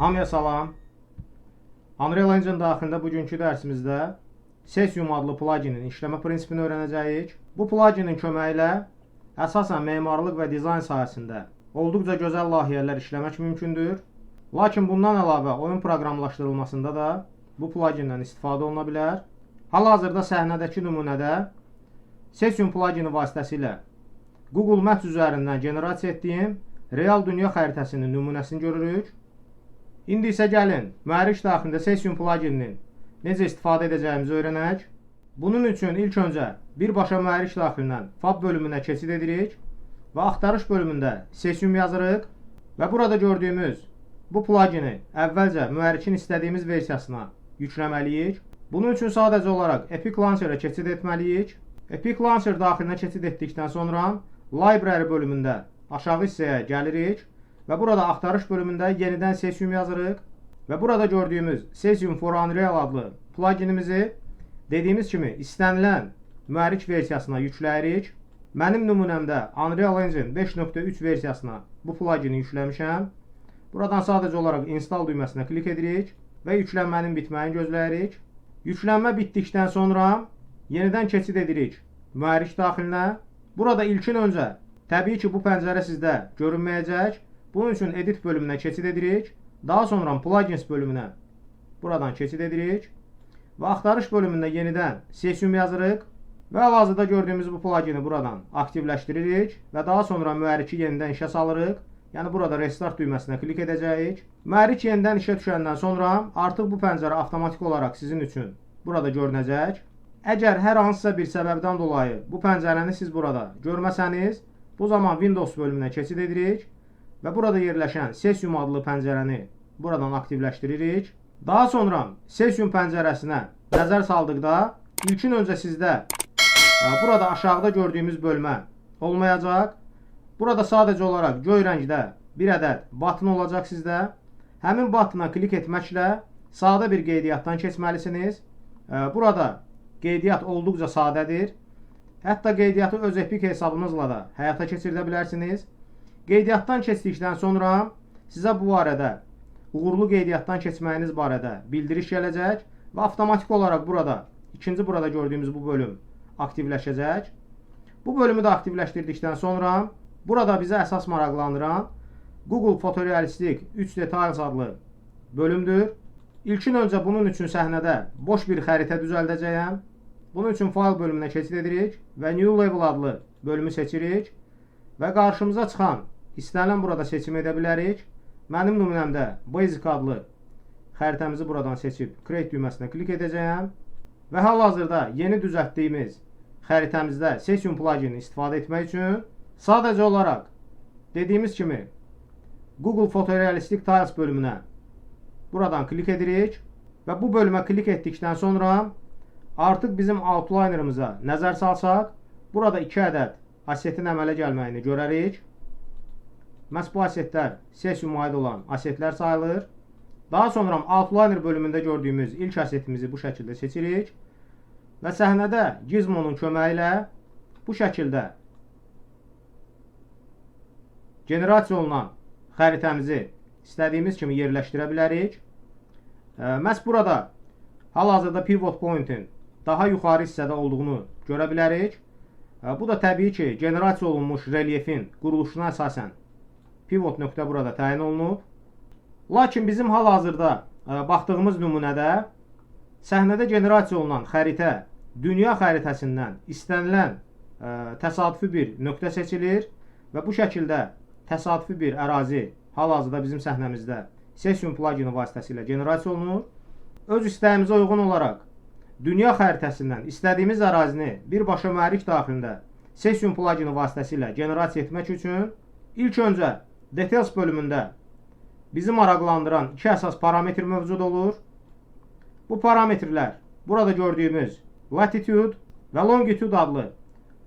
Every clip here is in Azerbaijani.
Hamıya salam. Unreal Engine daxilində bugünkü dərsimizdə Cesium adlı pluginin işləmə prinsipini öyrənəcəyik. Bu pluginin köməyi ilə əsasən memarlıq və dizayn sahəsində olduqca gözəl layihələr işləmək mümkündür. Lakin bundan əlavə oyun proqramlaşdırılmasında da bu plugindən istifadə oluna bilər. Hal-hazırda səhnədəki nümunədə Cesium plugini vasitəsilə Google Maps üzərindən generasiya etdiyim real dünya xəritəsinin nümunəsini görürük. İndi isə gəlin, mühərrik daxilində Cesium plugininin necə istifadə edəcəyimizi öyrənək. Bunun üçün ilk öncə birbaşa mühərrik daxilindən FAB bölümünə keçid edirik və axtarış bölümündə Cesium yazırıq və burada gördüyümüz bu plugini əvvəlcə mühərrikin istədiyimiz versiyasına yükləməliyik. Bunun üçün sadəcə olaraq Epic Launcher-a keçid etməliyik. Epic Launcher daxilinə keçid etdikdən sonra Library bölümündə aşağı hissəyə gəlirik və burada axtarış bölümündə yenidən Cesium yazırıq və burada gördüyümüz Cesium for Unreal adlı pluginimizi dediyimiz kimi istənilən mühərrik versiyasına yükləyirik. Mənim nümunəmdə Unreal Engine 5.3 versiyasına bu plugini yükləmişəm. Buradan sadəcə olaraq install düyməsinə klik edirik və yüklənmənin bitməyini gözləyirik. Yüklənmə bitdikdən sonra yenidən keçid edirik mühərrik daxilinə. Burada ilkin öncə təbii ki bu pəncərə sizdə görünməyəcək. Bunun üçün edit bölümünə keçid edirik. Daha sonra plugins bölümünə buradan keçid edirik və axtarış bölümündə yenidən Cesium yazırıq və hal-hazırda gördüyümüz bu plugini buradan aktivləşdiririk və daha sonra mühərriki yenidən işə salırıq. Yəni burada restart düyməsinə klik edəcəyik. Mühərrik yenidən işə düşəndən sonra artıq bu pəncərə avtomatik olaraq sizin üçün burada görünəcək. Əgər hər hansısa bir səbəbdən dolayı bu pəncərəni siz burada görməsəniz, bu zaman Windows bölümünə keçid edirik və burada yerləşən Cesium adlı pəncərəni buradan aktivləşdiririk. Daha sonra Cesium pəncərəsinə nəzər saldıqda ilkin öncə sizdə burada aşağıda gördüyümüz bölmə olmayacaq. Burada sadəcə olaraq göy rəngdə bir ədəd button olacaq sizdə. Həmin buttona klik etməklə sadə bir qeydiyyatdan keçməlisiniz. Burada qeydiyyat olduqca sadədir. Hətta qeydiyyatı öz Epic hesabınızla da həyata keçirdə bilərsiniz. Qeydiyyatdan keçdikdən sonra sizə bu barədə, uğurlu qeydiyyatdan keçməyiniz barədə bildiriş gələcək və avtomatik olaraq burada, ikinci burada gördüyümüz bu bölüm aktivləşəcək. Bu bölümü də aktivləşdirdikdən sonra burada bizə əsas maraqlandıran Google Photorealistic 3D Tiles adlı bölümdür. İlkin öncə bunun üçün səhnədə boş bir xəritə düzəldəcəyəm. Bunun üçün fayl bölümünə keçid edirik və New Level adlı bölümü seçirik və qarşımıza çıxan istənilən burada seçim edə bilərik. Mənim nümunəmdə Basic adlı xəritəmizi buradan seçib Create düyməsinə klik edəcəyəm və hal-hazırda yeni düzəltdiyimiz xəritəmizdə Cesium pluginini istifadə etmək üçün sadəcə olaraq dediyimiz kimi Google Photorealistic Tiles bölümünə buradan klik edirik və bu bölümə klik etdikdən sonra artıq bizim outlinerımıza nəzər salsaq, burada 2 ədəd asetin əmələ gəlməyini görərik. Məhz bu asetlər Cesium'a aid olan asetlər sayılır. Daha sonra outliner bölümündə gördüyümüz ilk asetimizi bu şəkildə seçirik və səhnədə Gizmo'nun köməyi ilə bu şəkildə generasiya olunan xəritəmizi istədiyimiz kimi yerləşdirə bilərik. Məhz burada hal-hazırda pivot point'in daha yuxarı hissədə olduğunu görə bilərik. Bu da təbii ki, generasiya olunmuş relyefin quruluşuna əsasən pivot nöqtə burada təyin olunub. Lakin bizim hal-hazırda baxdığımız nümunədə səhnədə generasiya olunan xəritə dünya xəritəsindən istənilən təsadüfi bir nöqtə seçilir və bu şəkildə təsadüfi bir ərazi hal-hazırda bizim səhnəmizdə Cesium plugini vasitəsilə generasiya olunur. Öz istəyimizə uyğun olaraq dünya xəritəsindən istədiyimiz ərazini birbaşa mühərrik daxilində Cesium plugini vasitəsilə generasiya etmək üçün ilk öncə Details bölümündə bizi maraqlandıran 2 əsas parametr mövcud olur. Bu parametrlər burada gördüyümüz Latitude və Longitude adlı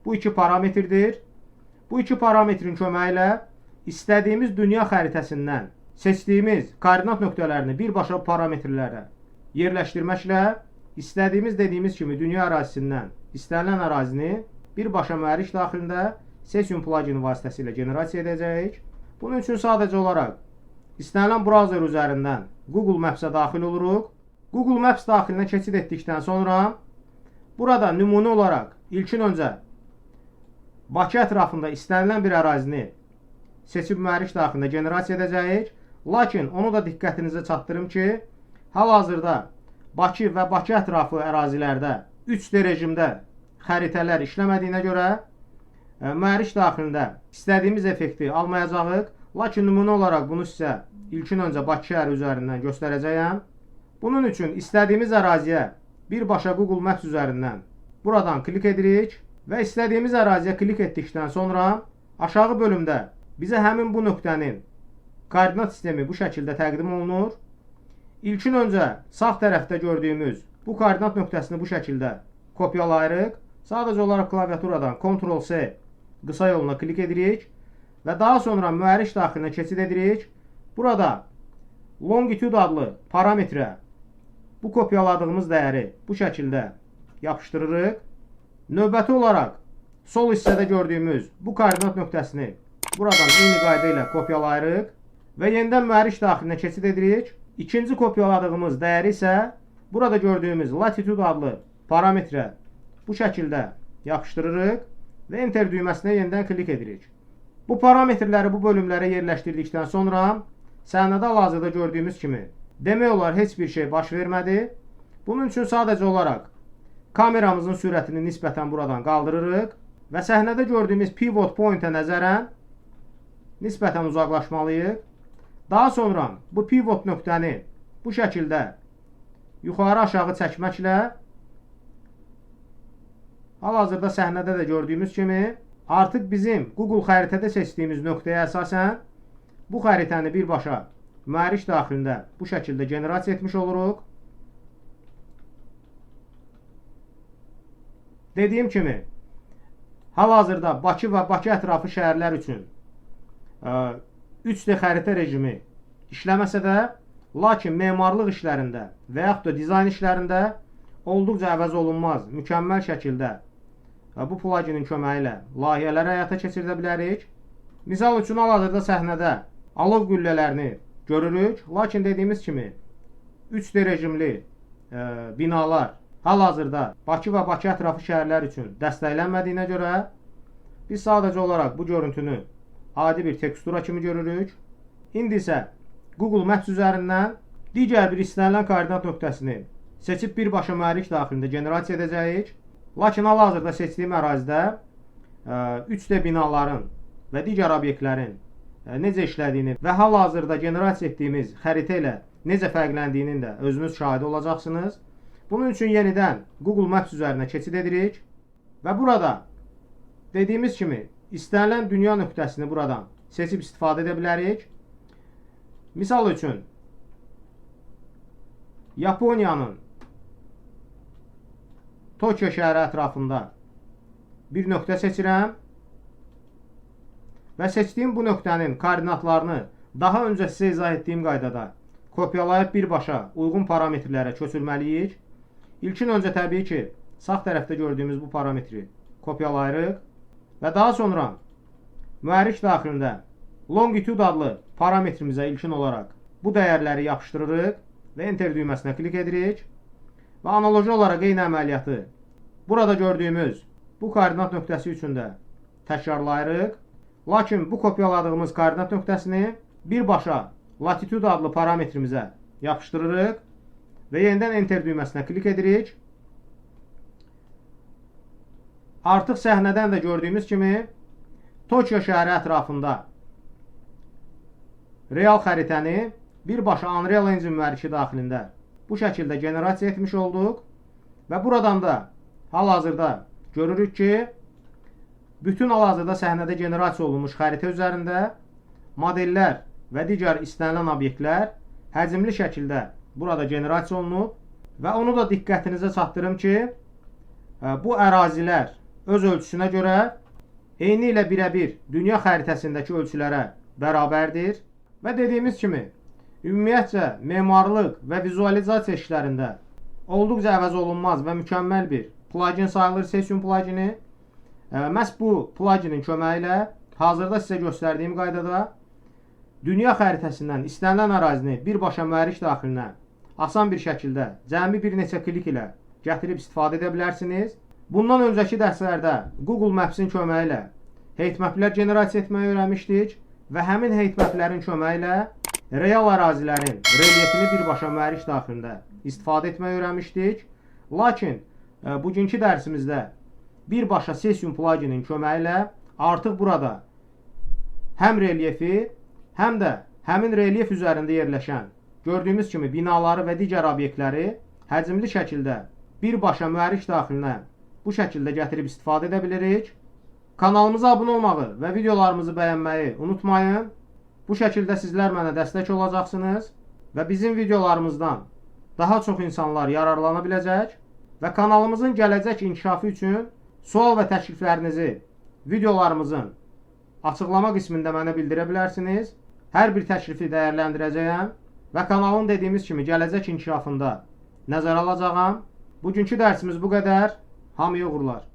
bu 2 parametrdir. Bu 2 parametrin köməyi ilə istədiyimiz dünya xəritəsindən seçdiyimiz koordinat nöqtələrini birbaşa parametrlərə yerləşdirməklə istədiyimiz dediyimiz kimi dünya ərazisindən istənilən ərazini birbaşa mühərrik daxilində Cesium plugini vasitəsilə generasiya edəcəyik. Bunun üçün sadəcə olaraq istənilən brauzer üzərindən Google Maps-ə daxil oluruq. Google Maps daxilinə keçid etdikdən sonra burada nümunə olaraq ilkin öncə Bakı ətrafında istənilən bir ərazini seçib mühərrik daxilində generasiya edəcəyik. Lakin onu da diqqətinizə çatdırım ki, hal-hazırda Bakı və Bakı ətrafı ərazilərdə 3D rejimdə xəritələr işləmədiyinə görə mühərrik daxilində istədiyimiz effekti almayacağıq. Lakin nümunə olaraq bunu sizə ilkin öncə Bakı şəhəri üzərindən göstərəcəyəm. Bunun üçün istədiyimiz əraziyə birbaşa Google Maps üzərindən buradan klik edirik və istədiyimiz əraziyə klik etdikdən sonra aşağı bölümdə bizə həmin bu nöqtənin koordinat sistemi bu şəkildə təqdim olunur. İlkin öncə sağ tərəfdə gördüyümüz bu koordinat nöqtəsini bu şəkildə kopyalayırıq. Sadəcə olaraq klaviaturadan Ctrl+C qısa yoluna klik edirik və daha sonra mühərrik daxilinə keçid edirik. Burada longitude adlı parametrə bu kopyaladığımız dəyəri bu şəkildə yapışdırırıq. Növbəti olaraq sol hissədə gördüyümüz bu koordinat nöqtəsini buradan eyni qayda ilə kopyalayırıq və yenidən mühərrik daxilinə keçid edirik. İkinci kopyaladığımız dəyəri isə burada gördüyümüz latitude adlı parametrə bu şəkildə yapışdırırıq və enter düyməsinə yenidən klik edirik. Bu parametrləri bu bölümlərə yerləşdirdikdən sonra səhnədə hal-hazırda gördüyümüz kimi demək olar heç bir şey baş vermədi. Bunun üçün sadəcə olaraq kameramızın sürətini nisbətən buradan qaldırırıq və səhnədə gördüyümüz pivot point-ə nəzərən nisbətən uzaqlaşmalıyıq. Daha sonra bu pivot nöqtəni bu şəkildə yuxarı aşağı çəkməklə hal-hazırda səhnədə də gördüyümüz kimi artıq bizim Google xəritədə seçdiyimiz nöqtəyə əsasən bu xəritəni birbaşa mühərrik daxilində bu şəkildə generasiya etmiş oluruq. Dediyim kimi, hal-hazırda Bakı və Bakı ətrafı şəhərlər üçün 3D xəritə rejimi işləməsə də, lakin memarlıq işlərində və yaxud da dizayn işlərində olduqca əvəz olunmaz, mükəmməl şəkildə bu pluginin köməyi ilə layihələri həyata keçirdə bilərik. Misal üçün, hal-hazırda səhnədə alov güllələrini görürük, lakin dediyimiz kimi 3D rejimli binalar hal-hazırda Bakı və Bakı ətrafı şəhərlər üçün dəstəklənmədiyinə görə biz sadəcə olaraq bu görüntünü adi bir tekstura kimi görürük. İndi isə Google Maps üzərindən digər bir istənilən koordinat nöqtəsini seçib birbaşa mühərrik daxilində generasiya edəcəyik. Lakin hal-hazırda seçdiyim ərazidə 3D binaların və digər obyektlərin necə işlədiyini və hal-hazırda generasiya etdiyimiz xəritə ilə necə fərqləndiyinin də özünüz şahidi olacaqsınız. Bunun üçün yenidən Google Maps üzərinə keçid edirik və burada dediyimiz kimi istənilən dünya nöqtəsini buradan seçib istifadə edə bilərik. Misal üçün Yaponiyanın Tokyo şəhəri ətrafında bir nöqtə seçirəm və seçdiyim bu nöqtənin koordinatlarını daha öncə sizə izah etdiyim qaydada kopyalayıb birbaşa uyğun parametrlərə köçürməliyik. İlkin öncə təbii ki, sağ tərəfdə gördüyümüz bu parametri kopyalayırıq və daha sonra mühərrik daxilində longitude adlı parametrimizə ilkin olaraq bu dəyərləri yapışdırırıq və enter düyməsinə klik edirik və analoji olaraq eyni əməliyyatı burada gördüyümüz bu koordinat nöqtəsi üçün də təkrarlayırıq. Lakin bu kopyaladığımız koordinat nöqtəsini birbaşa latitude adlı parametrimizə yapışdırırıq və yenidən enter düyməsinə klik edirik. Artıq səhnədən də gördüyümüz kimi Tokyo şəhəri ətrafında real xəritəni birbaşa Unreal Engine mühərriki daxilində bu şəkildə generasiya etmiş olduq və buradan da hal-hazırda görürük ki, bütün hal-hazırda səhnədə generasiya olunmuş xəritə üzərində modellər və digər istənilən obyektlər həcmli şəkildə burada generasiya olunub və onu da diqqətinizə çatdırım ki, bu ərazilər öz ölçüsünə görə eyni ilə birəbir dünya xəritəsindəki ölçülərə bərabərdir və dediyimiz kimi ümumiyyətcə memarlıq və vizualizasiya işlərində olduqca əvəz olunmaz və mükəmməl bir plugin sayılır Session plugini. Məhz bu pluginin köməyi ilə hazırda sizə göstərdiyim qaydada dünya xəritəsindən istənilən ərazini birbaşa mühərrik daxilinə asan bir şəkildə cəmi bir neçə klik ilə gətirib istifadə edə bilərsiniz. Bundan öncəki dərslərdə Google Maps-in köməyi ilə heatmaplər generasiya etməyi öyrənmişdik və həmin heatmaplərin köməyi ilə real ərazilərin relyefini birbaşa mühərrik daxilində istifadə etməyi öyrənmişdik. Lakin bugünkü dərsimizdə birbaşa Cesium pluginin köməyi ilə artıq burada həm relyefi, həm də həmin relyef üzərində yerləşən gördüyümüz kimi binaları və digər obyektləri həcmli şəkildə birbaşa mühərrik daxilinə bu şəkildə gətirib istifadə edə bilirik. Kanalımıza abunə olmağı və videolarımızı bəyənməyi unutmayın. Bu şəkildə sizlər mənə dəstək olacaqsınız və bizim videolarımızdan daha çox insanlar yararlana biləcək və kanalımızın gələcək inkişafı üçün sual və təkliflərinizi videolarımızın açıqlama qismində mənə bildirə bilərsiniz. Hər bir təklifi dəyərləndirəcəyəm və kanalın dediyimiz kimi gələcək inkişafında nəzərə alacağam. Bugünkü dərsimiz bu qədər. Hamıya uğurlar.